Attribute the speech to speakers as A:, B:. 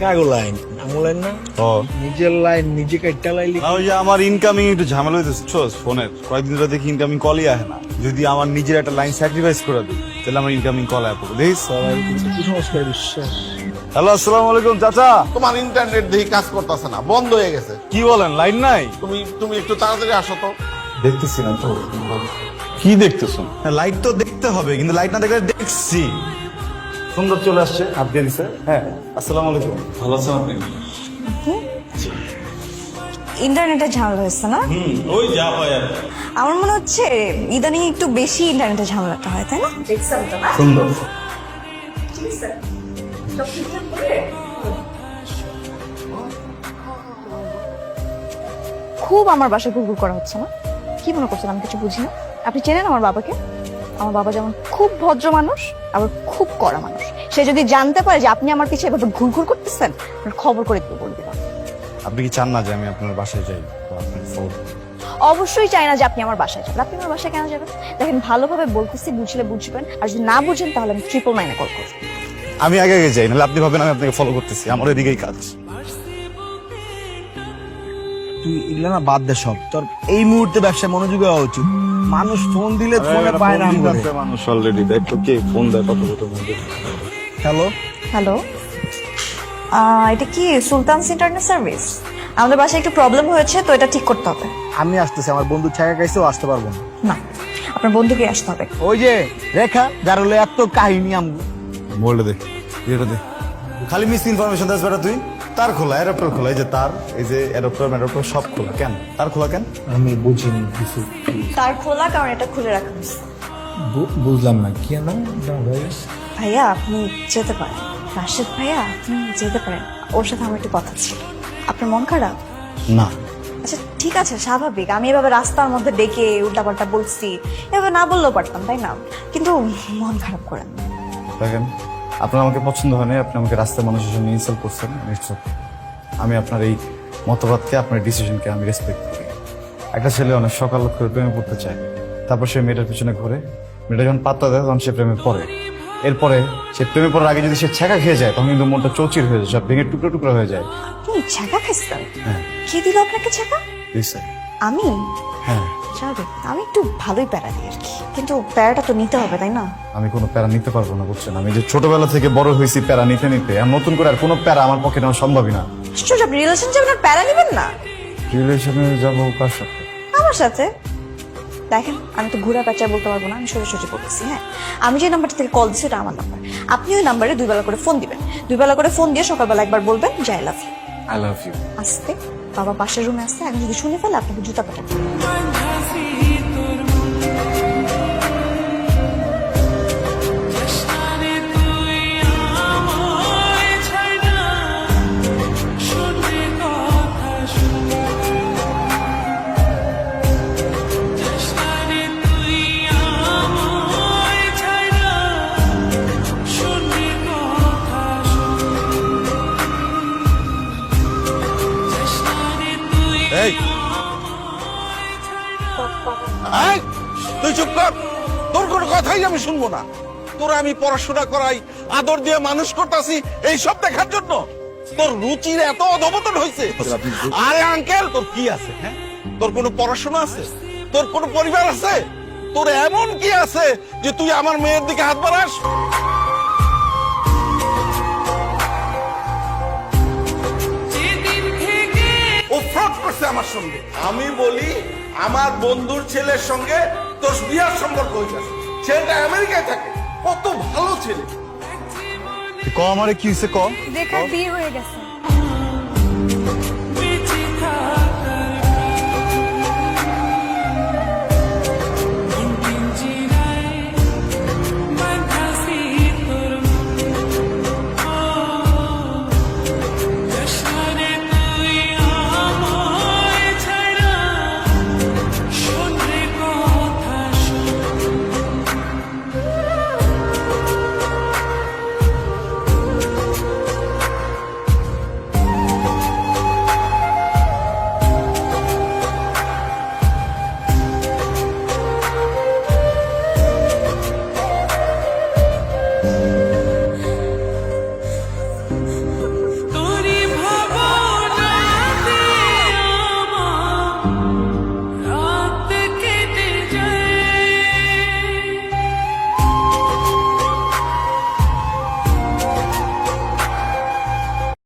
A: কাগো line আমু line না
B: ও
A: নিজের line নিজে কাটটা লাইলি
B: না, ওই যে আমার ইনকামিং একটু ঝামেলা হইতেছে বুঝছস ফোনের কয়েকদিন ধরে দেখি ইনকামিং কলই আসে না। যদি আমার নিজের একটা লাইন স্যাক্রিফাইস করে দিই তাহলে আমার ইনকামিং কল আসবে দেখিস।
A: কুসংস্কার বিশ্বাস।
B: হ্যালো আসসালামু আলাইকুম চাচা।
C: তোমার ইন্টারনেট দেখি কাজ করতেছে না, বন্ধ হয়ে গেছে।
B: কি বলেন লাইন নাই?
C: তুমি একটু তাড়াতাড়ি আসো তো।
B: দেখতেছি না তো। কি দেখতেছো? লাইট তো দেখতে হবে, কিন্তু লাইট না দেখলে দেখছি। সুন্দর চলে আসছে, হাত দিয়ে দিছে। হ্যাঁ আসসালামু আলাইকুম। ভালো আছেন আপনি?
D: ইন্টারনেটের ঝামেলা হয়েছে না?
B: ওই যা হয় আর
D: আমার মনে হচ্ছে ইদানিং একটু বেশি ইন্টারনেটের ঝামেলাটা হয়, তাই না?
B: সুন্দর।
D: খুব আমার বাসায় ঘুরঘুর করা হচ্ছে না? কি মনে করছেন আমি কিছু বুঝি না? আপনি চেনেন আমার বাবাকে? আমার বাবা যেমন খুব ভদ্র মানুষ, আবার খুব কড়া মানুষ। সে যদি জানতে পারে যে আপনি আমার পিছিয়ে এভাবে ঘুরঘুর করতেছেন, আপনার খবর করে দিয়ে বলে দিলাম।
B: আপনি কি চান না যে আমি আপনার বাসায় যাই বা আপনার ফোন?
D: অবশ্যই চাই না যে আপনি আমার বাসায় যাবেন। আপনি আমার বাসায় কেন যাবেন? দেখেন, ভালোভাবে বলতেছি, বুঝলে বুঝবেন, আর যদি না বুঝেন তাহলে আমি 999 কল করব।
B: আমি আগে আগে যাই, নাহলে আপনি ভাবেন আমি আপনাকে ফলো করতেছি। আমার এদিকেই কাজ।
A: তুই এগুলা না বাদ দে সব, তোর এই মুহূর্তে ব্যবসায় মনোযোগ হওয়া উচিত। মানুষ ফোন দিলে ফোনে পায় না করে।
B: মানুষ অলরেডি দেখো কে ফোন দেয় কত কত মধ্যে।
A: হ্যালো
D: হ্যালো, এটা কি সুলতানস ইন্টারনেট সার্ভিস? আমাদের বাসায় একটু প্রবলেম হয়েছে, তো এটা ঠিক করতে হবে।
A: আমি আসতেছি, আমার বন্ধু ছায়া খাইছে, ও আসতে পারবো না।
D: না, আপনার বন্ধুকে আসতে হবে।
A: ওই যে রেখা, যার হলে এত কাহিনী আমগো।
B: বলে দে, এটা দে। খালি মিস ইনফরমেশন দাস বেটা তুই। তার খোলা, অ্যাডাপ্টার খোলা, এই যে তার, এই যে অ্যাডাপ্টার সব খোলা। কেন তার খোলা কেন?
A: আমি বুঝিনি কিছু।
D: তার খোলা, কারণ এটা খুলে রাখা হয়েছে।
A: বুঝলাম না কেন ভাই।
D: ভাইয়া আপনি যেতে পারেন। রাশেদ ভাইয়া আপনি যেতে পারেন, ওর সাথে আমার একটু কথা ছিল। আপনার মন খারাপ?
B: না,
D: আচ্ছা ঠিক আছে, স্বাভাবিক। আমি এভাবে রাস্তার মধ্যে ডেকে উল্টাপাল্টা বলছি, এভাবে না বললেও পারতাম, তাই না? কিন্তু মন খারাপ করেন না।
B: দেখেন, আপনার আমাকে পছন্দ হয় না, আপনি আমাকে রাস্তায় মানুষের জন্য ইনসাল্ট করছেন। আমি আপনার এই মতবাদকে, আপনার ডিসিশনকে আমি রেসপেক্ট করি। একটা ছেলে অনেক সকাল করে প্রেমে পড়তে চায়, তারপর সে মেয়েটার পিছনে ঘুরে, মেয়েটা যখন পাত্তা দেয় তখন সে প্রেমে পড়ে। এরপরে সে প্রেমে পড়ার আগে যদি সে ছ্যাঁকা খেয়ে যায়, তখন কিন্তু মনটা চৌচির হয়ে যায়, সব ভেঙে টুকরো টুকরো হয়ে যায়।
D: আপনি ছ্যাঁকা খাইছেন?
B: হ্যাঁ।
D: কে দিল আপনাকে ছ্যাঁকা?
B: দিছে।
D: আমি?
B: হ্যাঁ।
D: স্বাভাবিক, আমি একটু ভালোই প্যারা দিই আর কি, কিন্তু প্যারাটা তো নিতে হবে, তাই না?
B: আমি কোনো প্যারা নিতে পারবো না, বুঝছেন? আমি যে ছোটবেলা থেকে বড় হয়েছি প্যারা নিতে নিতে, আর নতুন করে আর কোনো প্যারা আমার পক্ষে নেওয়া সম্ভবই না।
D: আশ্চর্য, আপনি রিলেশনশিপে আর প্যারা নেবেন না?
B: রিলেশনে যাবো কার সাথে?
D: আমার সাথে। দেখেন, আমি তো ঘুরা পেঁচা বলতে পারবো না, আমি সোজাসুজি বলতেছি। হ্যাঁ, আমি যে নাম্বারটা থেকে কল দিচ্ছি ওটা আমার নাম্বার। আপনি ওই নাম্বারে 2 বেলা করে ফোন দিবেন। 2 বেলা করে ফোন দিয়ে সকালবেলা একবার বলবেন যে I love you.
B: I love you.
D: আসতে বাবা পাশের রুমে আসতে, এখন যদি শুনে ফেলে আপনাকে জুতা পেটাবেন।
C: এই এই, তুই চুপ কর। তোর কোনো কথাই আমি শুনবো না। তোর আমি পড়াশোনা করাই, আদর দিয়ে মানুষ করতেছি, এই সব দেখার জন্য তোর রুচির এত অধপতন হয়েছে। আরে আঙ্কেল, তোর কি আছে? হ্যাঁ, তোর কোনো পড়াশোনা আছে? তোর কোনো পরিবার আছে? তোর এমন কি আছে যে তুই আমার মেয়ের দিকে হাত বাড়াস? ও ফ্রড করছে আমার সঙ্গে। আমি বলি আমার বন্ধুর ছেলের সঙ্গে তোর বিয়ার সম্পর্ক হয়েছে। ছেলেটা আমেরিকায় থাকে, কত ভালো ছেলে।
B: ক আমারে কি হয়েছে ক?
D: দেখার বিয়ে হয়ে গেছে।